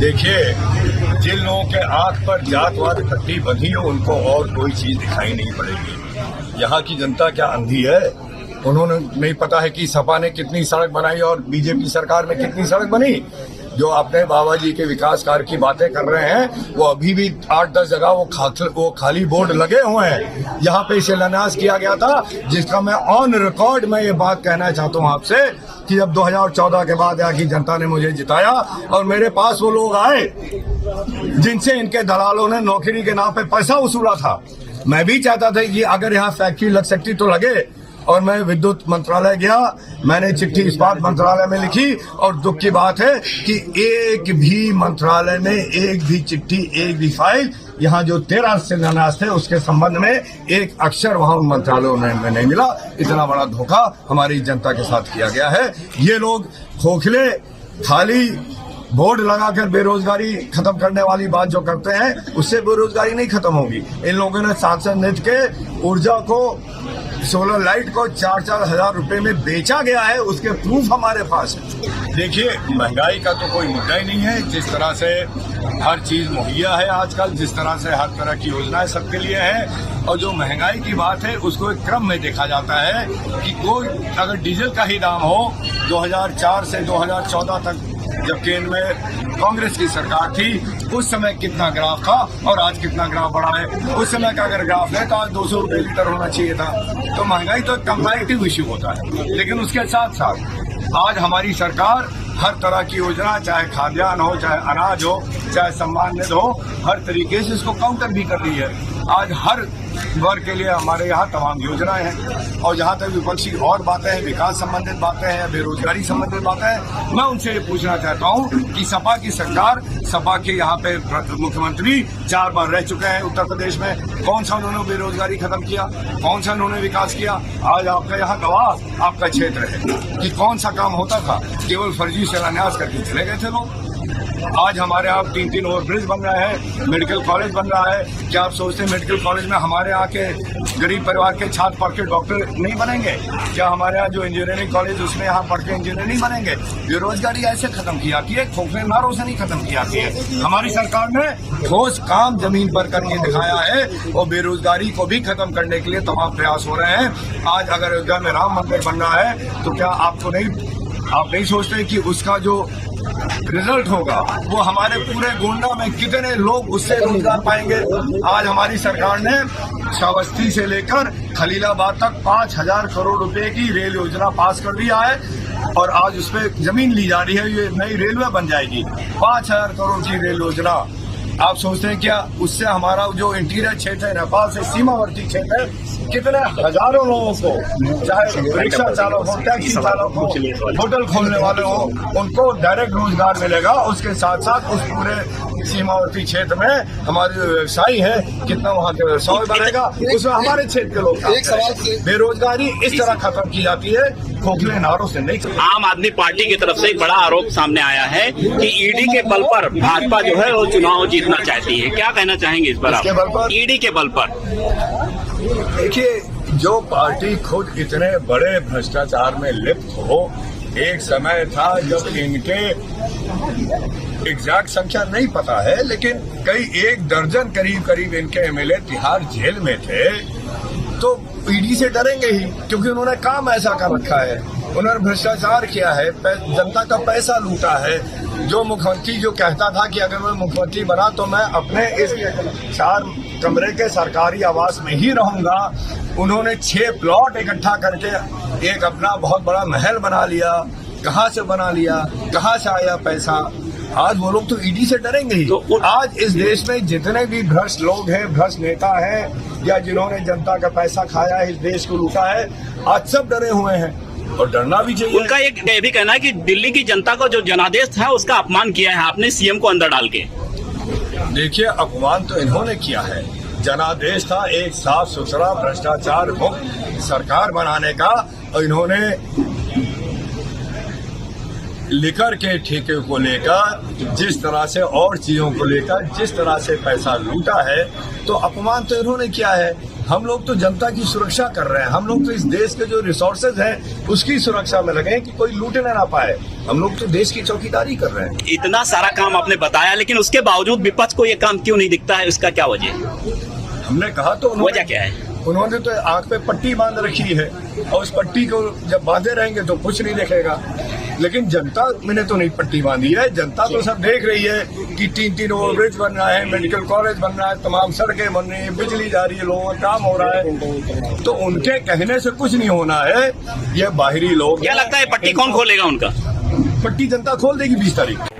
देखिए, जिन लोगों के आंख पर जातवाद पट्टी बंधी हो उनको और कोई चीज दिखाई नहीं पड़ेगी। यहाँ की जनता क्या अंधी है? उन्होंने नहीं पता है कि सपा ने कितनी सड़क बनाई और बीजेपी सरकार में कितनी सड़क बनी। जो अपने बाबा जी के विकास कार्य की बातें कर रहे हैं वो अभी भी 8-10 जगह वो खाली बोर्ड लगे हुए हैं। यहाँ पे शिलान्यास किया गया था, जिसका मैं ऑन रिकॉर्ड में ये बात कहना चाहता हूँ आपसे कि जब 2014 के बाद यहाँ की जनता ने मुझे जिताया और मेरे पास वो लोग आए जिनसे इनके दलालों ने नौकरी के नाम पे पैसा वसूला था। मैं भी चाहता था कि अगर यहाँ फैक्ट्री लग सकती तो लगे, और मैं विद्युत मंत्रालय गया, मैंने चिट्ठी इस्पात मंत्रालय में लिखी और दुख की बात है कि एक भी मंत्रालय ने एक भी चिट्ठी, एक भी फाइल, यहाँ जो 13 शिलान्यास थे उसके संबंध में एक अक्षर वहाँ उन मंत्रालयों में नहीं मिला। इतना बड़ा धोखा हमारी जनता के साथ किया गया है। ये लोग खोखले खाली बोर्ड लगाकर बेरोजगारी खत्म करने वाली बात जो करते हैं उससे बेरोजगारी नहीं खत्म होगी। इन लोगों ने सांसद निधि के ऊर्जा को, सोलर लाइट को 4-4 हजार रुपए में बेचा गया है, उसके प्रूफ हमारे पास है। देखिए, महंगाई का तो कोई मुद्दा ही नहीं है। जिस तरह से हर चीज मुहैया है आजकल, जिस तरह से हर तरह की योजनाएं सबके लिए है, और जो महंगाई की बात है उसको एक क्रम में देखा जाता है कि कोई अगर डीजल का ही दाम हो 2004 से 2014 तक जब केंद्र में कांग्रेस की सरकार थी उस समय कितना ग्राफ था और आज कितना ग्राफ बढ़ा है। उस समय का अगर ग्राफ है तो आज 200 रुपये लीटर होना चाहिए था। तो महंगाई तो कंपैरेटिव इश्यू होता है, लेकिन उसके साथ साथ आज हमारी सरकार हर तरह की योजना, चाहे खाद्यान्न हो, चाहे अनाज हो, चाहे सम्मान निधि हो, हर तरीके से इसको काउंटर भी कर रही है। आज हर वर्ग के लिए हमारे यहाँ तमाम योजनाएं हैं। और जहाँ तक विपक्षी और बातें हैं, विकास संबंधित बातें हैं या बेरोजगारी संबंधित बातें हैं, मैं उनसे ये पूछना चाहता हूँ कि सपा की सरकार, सपा के यहाँ पे मुख्यमंत्री 4 बार रह चुके हैं उत्तर प्रदेश में, कौन सा उन्होंने बेरोजगारी खत्म किया, कौन सा उन्होंने विकास किया? आज आपका यहाँ गवाह आपका क्षेत्र है कि कौन सा काम होता था, केवल फर्जी शिलान्यास करके चले गए थे लोग। आज हमारे यहाँ 3-3 ओवरब्रिज बन रहा है, मेडिकल कॉलेज बन रहा है। क्या आप सोचते हैं मेडिकल कॉलेज में हमारे यहाँ के गरीब परिवार के छात्र पढ़ के डॉक्टर नहीं बनेंगे? क्या हमारे यहाँ जो इंजीनियरिंग कॉलेज उसमें यहाँ पढ़ के इंजीनियर नहीं बनेंगे? बेरोजगारी ऐसे खत्म की जाती है, खोखले नारों से नहीं खत्म की जाती है। हमारी सरकार ने ठोस काम जमीन पर करके दिखाया है और बेरोजगारी को भी खत्म करने के लिए तमाम प्रयास हो रहे हैं। आज अगर अयोध्या में राम मंदिर बन रहा है तो क्या आप नहीं सोचते कि उसका जो रिजल्ट होगा वो हमारे पूरे गोंडा में कितने लोग उससे रोजगार पाएंगे? आज हमारी सरकार ने श्रावस्ती से लेकर खलीलाबाद तक 5,000 करोड़ रुपए की रेल योजना पास कर दिया है और आज उस पर जमीन ली जा रही है। ये नई रेलवे बन जाएगी, 5,000 करोड़ की रेल योजना। आप सोचते हैं क्या उससे हमारा जो इंटीरियर क्षेत्र है, नेपाल से सीमावर्ती क्षेत्र है, कितने हजारों लोगों को, चाहे रिक्शा चालक हो, टैक्सी चालक हो, होटल खोलने वाले हो, उनको डायरेक्ट रोजगार मिलेगा। उसके साथ साथ उस पूरे सीमावर्ती क्षेत्र में हमारे जो व्यवसायी है, कितना वहाँ का व्यवसाय बढ़ेगा, उसमें हमारे क्षेत्र के लोग। एक सवाल, बेरोजगारी इस तरह खत्म की जाती है, खोखले नारों से नहीं। आम आदमी पार्टी की तरफ से एक बड़ा आरोप सामने आया है कि ईडी के बल पर भाजपा जो है वो चुनाव जीतना चाहती है। क्या कहना चाहेंगे इस पर आप? ईडी के बल पर देखिए, जो पार्टी खुद इतने बड़े भ्रष्टाचार में लिप्त हो, एक समय था जब इनके एग्जैक्ट संख्या नहीं पता है, लेकिन कई 1 दर्जन करीब इनके एमएलए तिहाड़ जेल में थे, तो ईडी से डरेंगे ही, क्योंकि उन्होंने काम ऐसा कर रखा है, उन्होंने भ्रष्टाचार किया है, जनता का पैसा लूटा है। जो मुख्यमंत्री जो कहता था कि अगर मैं मुख्यमंत्री बना तो मैं अपने इस 4 कमरे के सरकारी आवास में ही रहूंगा, उन्होंने 6 प्लॉट इकट्ठा करके एक अपना बहुत बड़ा महल बना लिया। कहाँ से बना लिया, कहाँ से आया पैसा? आज वो लोग तो ईडी से डरेंगे ही। तो आज इस देश में जितने भी भ्रष्ट लोग हैं, भ्रष्ट नेता हैं, या जिन्होंने जनता का पैसा खाया है, इस देश को लूटा है, आज सब डरे हुए हैं और डरना भी चाहिए। उनका ये भी कहना है कि दिल्ली की जनता का जो जनादेश था उसका अपमान किया है आपने सीएम को अंदर डाल के। देखिए, अपमान तो इन्होंने किया है। जनादेश था एक साफ सुथरा भ्रष्टाचार मुक्त सरकार बनाने का, और इन्होंने लिकर के ठेके को लेकर, जिस तरह से और चीजों को लेकर जिस तरह से पैसा लूटा है, तो अपमान तो इन्होंने किया है। हम लोग तो जनता की सुरक्षा कर रहे हैं। हम लोग तो इस देश के जो रिसोर्सेज हैं उसकी सुरक्षा में लगे हैं कि कोई लूटने ना पाए। हम लोग तो देश की चौकीदारी कर रहे हैं। इतना सारा काम आपने बताया, लेकिन उसके बावजूद विपक्ष को ये काम क्यों नहीं दिखता है? उसका क्या वजह है? हमने कहा तो वजह क्या है? उन्होंने तो आंख पे पट्टी बांध रखी है और उस पट्टी को जब बांधे रहेंगे तो कुछ नहीं देखेगा। लेकिन जनता मैंने तो नहीं पट्टी बांधी है। जनता तो सब देख रही है कि 3 ओवरब्रिज बन रहा है, मेडिकल कॉलेज बन रहा है, तमाम सड़कें बन रही हैं, बिजली जा रही है, लोगों का काम हो रहा है। तो उनके कहने से कुछ नहीं होना है। ये बाहरी लोग, क्या लगता है पट्टी कौन खोलेगा उनका? पट्टी जनता खोल देगी 20 तारीख।